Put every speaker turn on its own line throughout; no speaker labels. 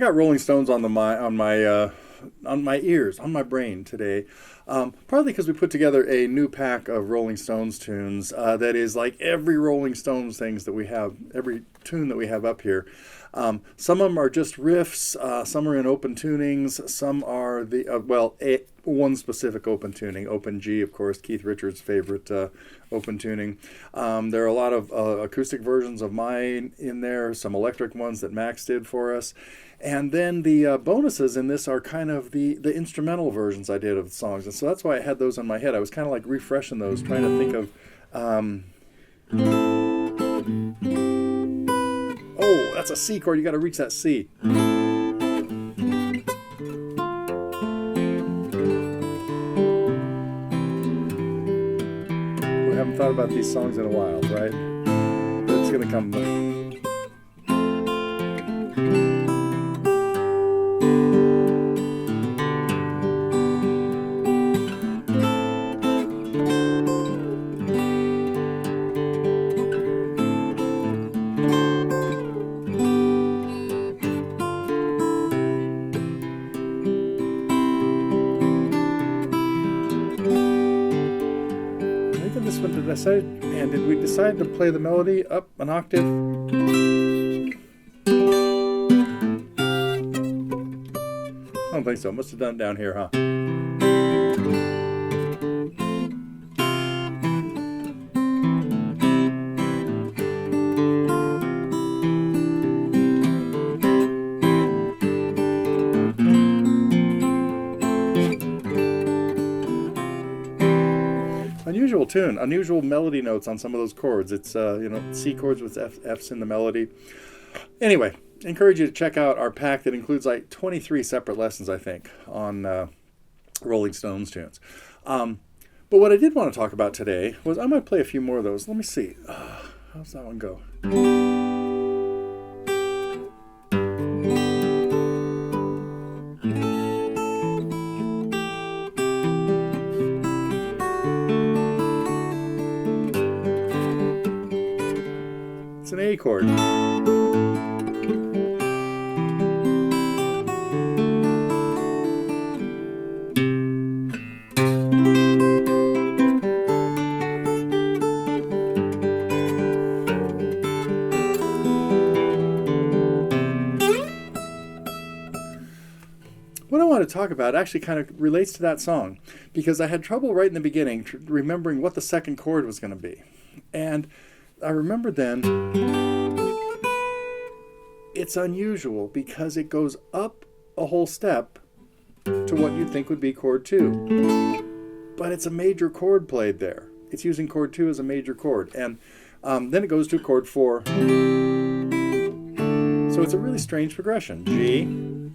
got Rolling Stones on my ears, on my brain today. Partly because we put together a new pack of Rolling Stones tunes that is like every Rolling Stones things that we have, every tune that we have up here. Some of them are just riffs, some are in open tunings, some are one specific open tuning, open G, of course, Keith Richards' favorite open tuning. There are a lot of acoustic versions of mine in there, some electric ones that Max did for us. And then the bonuses in this are kind of the instrumental versions I did of the songs. And so that's why I had those in my head. I was kind of like refreshing those, trying to think of... oh, that's a C chord. You got to reach that C. We haven't thought about these songs in a while, right? But it's going to come... And did we decide to play the melody up an octave? I don't think so. Must have done it down here, huh? Unusual tune, unusual melody notes on some of those chords. It's C chords with F's in the melody. Anyway, encourage you to check out our pack that includes like 23 separate lessons, I think, on Rolling Stones tunes. But what I did want to talk about today was I might play a few more of those. Let me see. How's that one go? It's an A chord. What I want to talk about actually kind of relates to that song, because I had trouble right in the beginning remembering what the second chord was going to be. And I remember then it's unusual because it goes up a whole step to what you'd think would be chord 2. But it's a major chord played there. It's using chord 2 as a major chord. And then it goes to chord 4. So it's a really strange progression. G,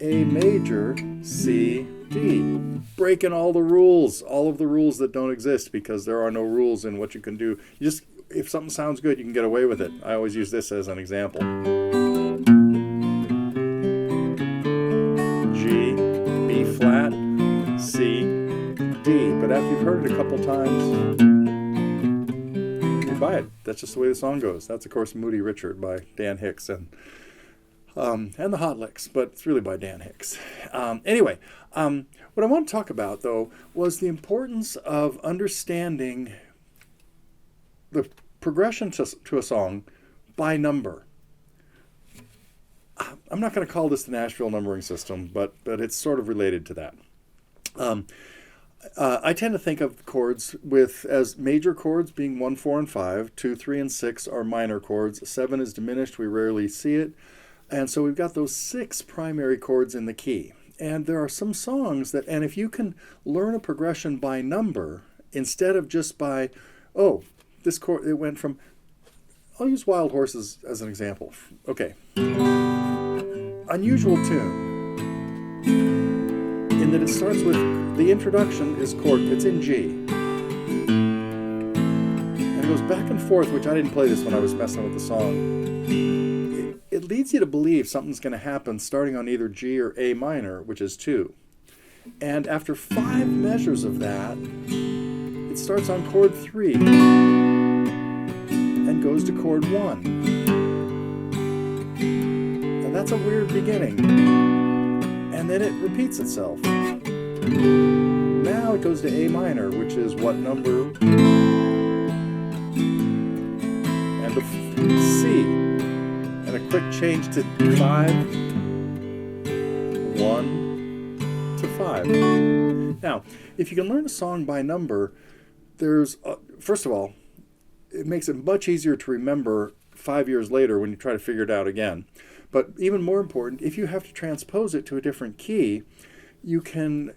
A major, C, D. Breaking all the rules, all of the rules that don't exist, because there are no rules in what you can do. You just... If something sounds good, you can get away with it. I always use this as an example. G, B flat, C, D. But after you've heard it a couple times, you buy it. That's just the way the song goes. That's, of course, Moody Richard by Dan Hicks and the Hot Licks, but it's really by Dan Hicks. Anyway, what I want to talk about, though, was the importance of understanding the progression to a song by number. I'm not going to call this the Nashville numbering system, but it's sort of related to that. I tend to think of chords as major chords being 1, 4, and 5. 2, 3, and 6 are minor chords. 7 is diminished. We rarely see it. And so we've got those 6 primary chords in the key. And there are some songs that, and if you can learn a progression by number instead of just by, this chord, it went from, I'll use Wild Horses as an example. Okay. Unusual tune in that it starts with, the introduction is chord, it's in G. And it goes back and forth, which I didn't play this when I was messing with the song. It leads you to believe something's going to happen starting on either G or A minor, which is 2. And after 5 measures of that, it starts on chord 3. And goes to chord 1. And that's a weird beginning. and then it repeats itself. Now it goes to A minor, which is what number? And to C. And a quick change to 5, 1 to 5. Now, if you can learn a song by number, there's, first of all, it makes it much easier to remember 5 years later when you try to figure it out again. But even more important, if you have to transpose it to a different key, you can,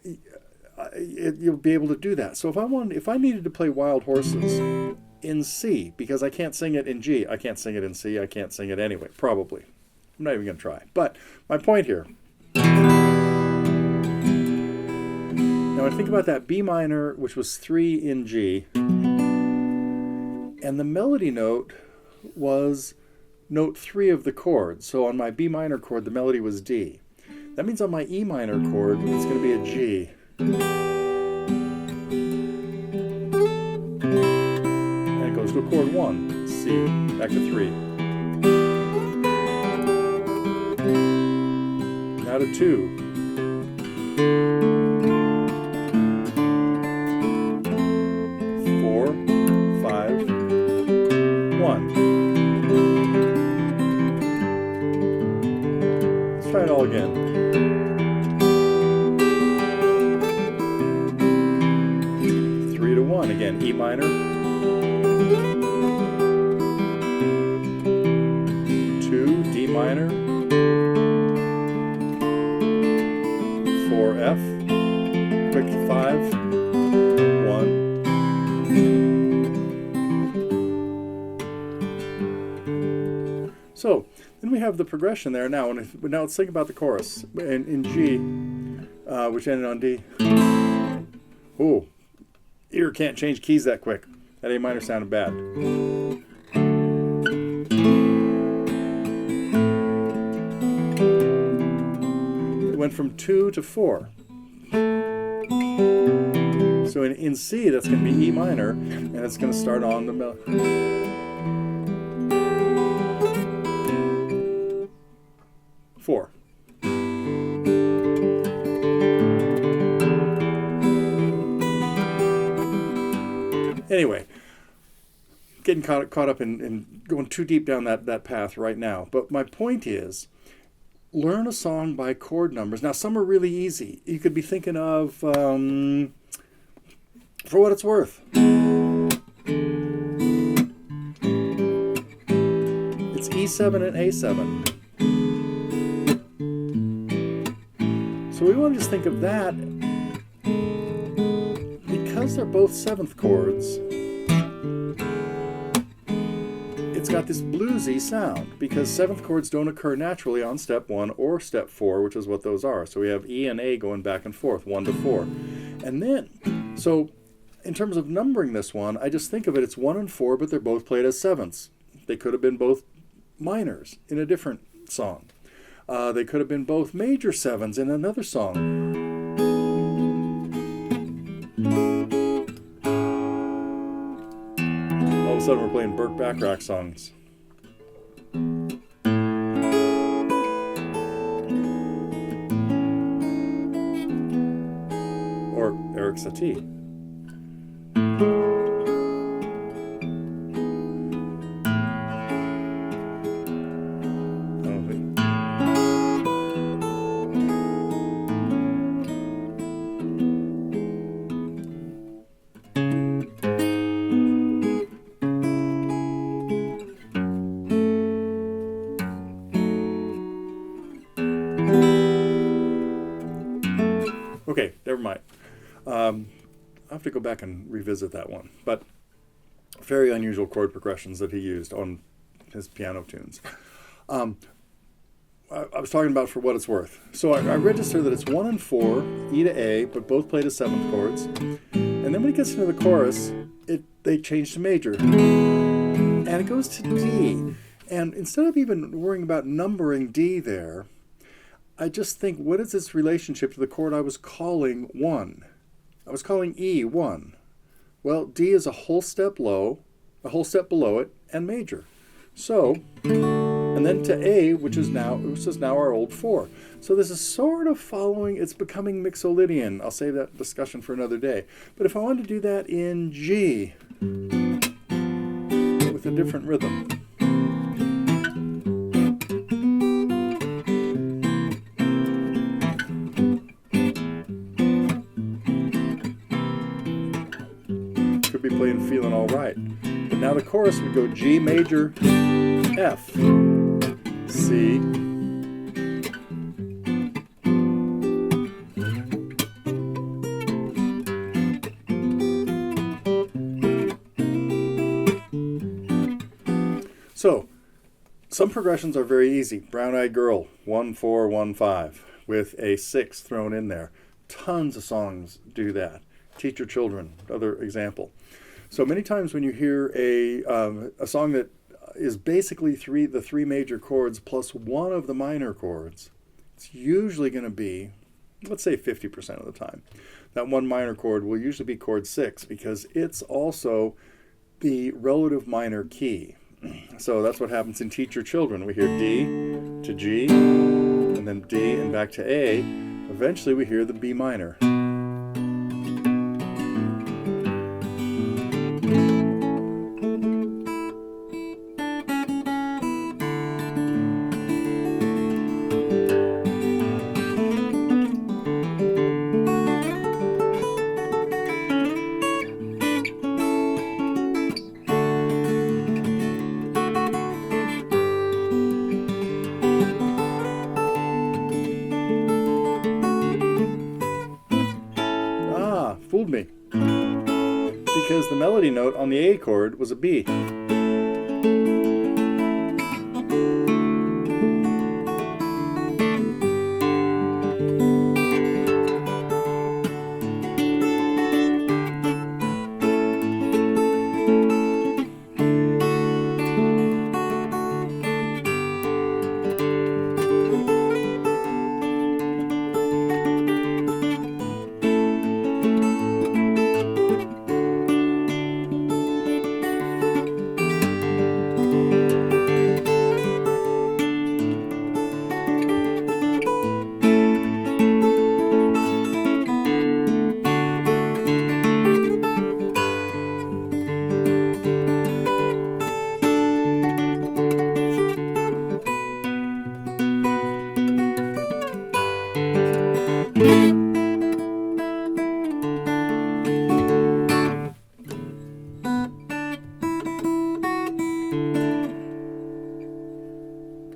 you'll be able to do that. So if I needed to play Wild Horses in C, because I can't sing it in G, I can't sing it in C, I can't sing it anyway, probably. I'm not even going to try. But my point here, now I think about that B minor, which was 3 in G, and the melody note was note 3 of the chord. So on my B minor chord, the melody was D. That means on my E minor chord, it's going to be a G. And it goes to a chord 1, C, back to 3. Now to 2. 4, 5, 1. Let's try it all again. 3 to 1 again, E minor. 2, D minor. 4, F. Quick 5, 1. So then we have the progression there now. And now let's think about the chorus in G, which ended on D. Oh, ear can't change keys that quick. That A minor sounded bad. It went from 2 to 4. So in C, that's going to be E minor, and it's going to start on the melody. 4. Anyway, getting caught up in going too deep down that path right now. But my point is, learn a song by chord numbers. Now, some are really easy. You could be thinking of, For What It's Worth. It's E7 and A7. So we want to just think of that, because they're both 7th chords, it's got this bluesy sound, because 7th chords don't occur naturally on step 1 or step 4, which is what those are. So we have E and A going back and forth, 1 to 4. And then, so in terms of numbering this one, I just think of it, it's 1 and 4, but they're both played as 7ths. They could have been both minors in a different song. They could have been both major 7s in another song. All of a sudden we're playing Burt Bacharach songs. Or Eric Satie. Okay, never mind. I'll have to go back and revisit that one. But very unusual chord progressions that he used on his piano tunes. I was talking about For What It's Worth. So I register that it's 1 and 4, E to A, but both played as 7th chords. And then when it gets into the chorus, they change to major. And it goes to D. And instead of even worrying about numbering D there, I just think, what is its relationship to the chord I was calling 1? I was calling E 1. Well, D is a whole step low, a whole step below it, and major. So and then to A, which is now our old 4. So this is sort of following, it's becoming Mixolydian. I'll save that discussion for another day. But if I wanted to do that in G with a different rhythm, could be playing Feeling All Right. But now the chorus would go G major, F, C, so some progressions are very easy. Brown-Eyed Girl, 1-4-1-5 with a 6 thrown in there. Tons of songs do that. Teach Your Children, another example. So many times when you hear a song that is basically the 3 major chords plus one of the minor chords, it's usually going to be, let's say 50% of the time, that one minor chord will usually be chord 6 because it's also the relative minor key. So that's what happens in Teach Your Children. We hear D to G, and then D and back to A. Eventually we hear the B minor. Fooled me, because the melody note on the A chord was a B.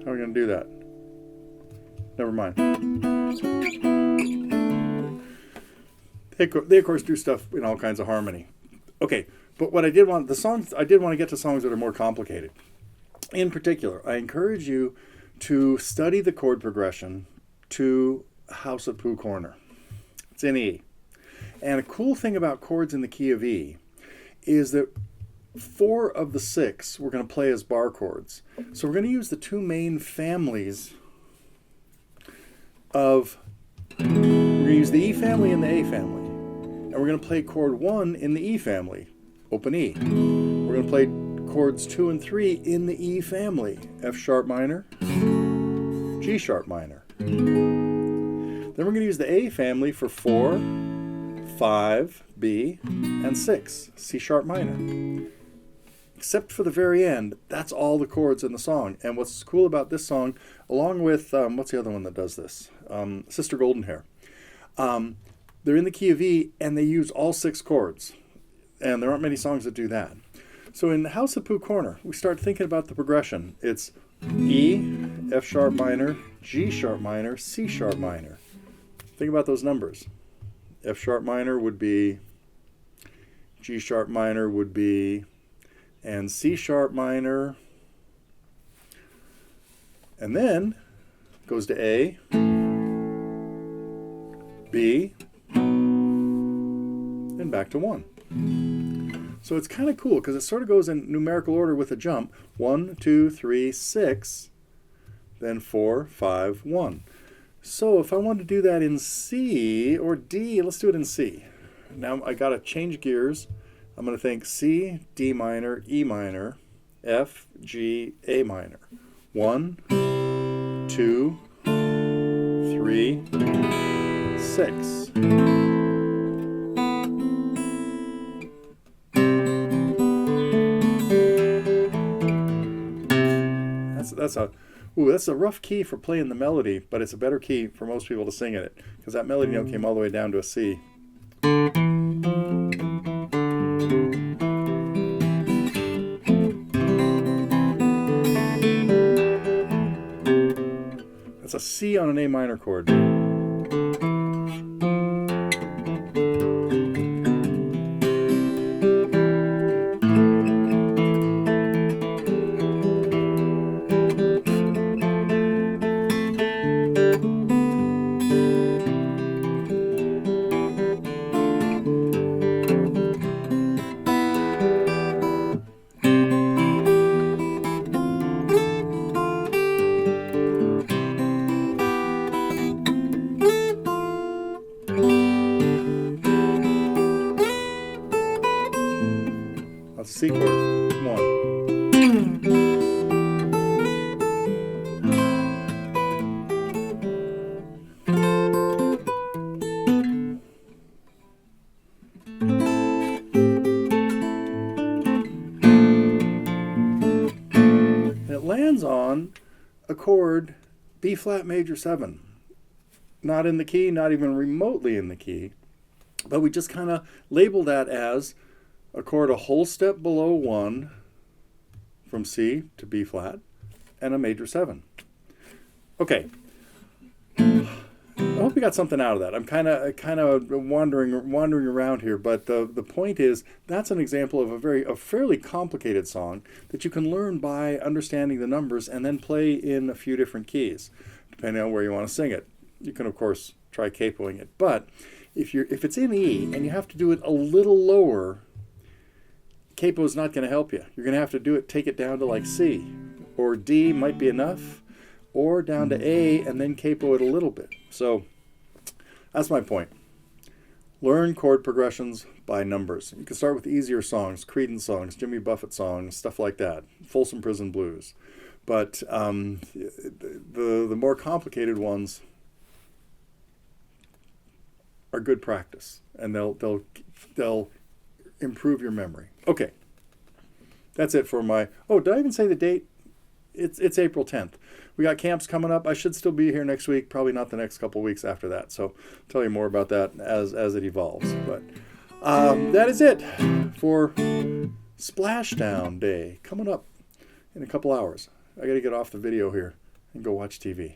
How are we going to do that? Never mind. They of course do stuff in all kinds of harmony. Okay, but what I did want to get to songs that are more complicated. In particular, I encourage you to study the chord progression to House at Pooh Corner. It's in E. And a cool thing about chords in the key of E is that 4 of the 6 we're going to play as bar chords. So we're going to use the 2 main families of, we're going to use the E family and the A family. And we're going to play chord 1 in the E family, open E. We're going to play chords 2 and 3 in the E family, F sharp minor, G sharp minor. Then we're going to use the A family for 4, 5, B, and 6, C sharp minor. Except for the very end, that's all the chords in the song. And what's cool about this song, along with, what's the other one that does this? Sister Goldenhair. They're in the key of E, and they use all 6 chords. And there aren't many songs that do that. So in House at Pooh Corner, we start thinking about the progression. It's E, F sharp minor, G sharp minor, C sharp minor. Think about those numbers. F sharp minor would be, G sharp minor would be, and C sharp minor, and then goes to A, B, and back to 1. So it's kind of cool because it sort of goes in numerical order with a jump. 1, 2, 3, 6, then 4, 5, 1. So if I want to do that in C or D, let's do it in C. Now I got to change gears. I'm going to think C, D minor, E minor, F, G, A minor. 1, 2, 3, 6. That's a rough key for playing the melody, but it's a better key for most people to sing it, because that melody note came all the way down to a C. That's a C on an A minor chord. That's a C chord. Come on. And it lands on a chord B flat major 7. Not in the key, not even remotely in the key, but we just kind of label that as a chord a whole step below 1 from C to B flat and a major 7. Okay. I hope you got something out of that. I'm kind of wandering around here, but the point is that's an example of a fairly complicated song that you can learn by understanding the numbers and then play in a few different keys, depending on where you want to sing it. You can of course try capoing it, but if it's in E and you have to do it a little lower, capo is not going to help you. You're going to have to take it down to like C, or D might be enough, or down to A and then capo it a little bit. So that's my point. Learn chord progressions by numbers. You can start with easier songs, Creedence songs, Jimmy Buffett songs, stuff like that, Folsom Prison Blues. But the more complicated ones are good practice, and they'll improve your memory. Okay, that's it for my. Oh, did I even say the date? It's April 10th. We got camps coming up. I should still be here next week, probably not the next couple weeks after that. So I'll tell you more about that as it evolves. But that is it for Splashdown Day coming up in a couple hours. I got to get off the video here and go watch TV.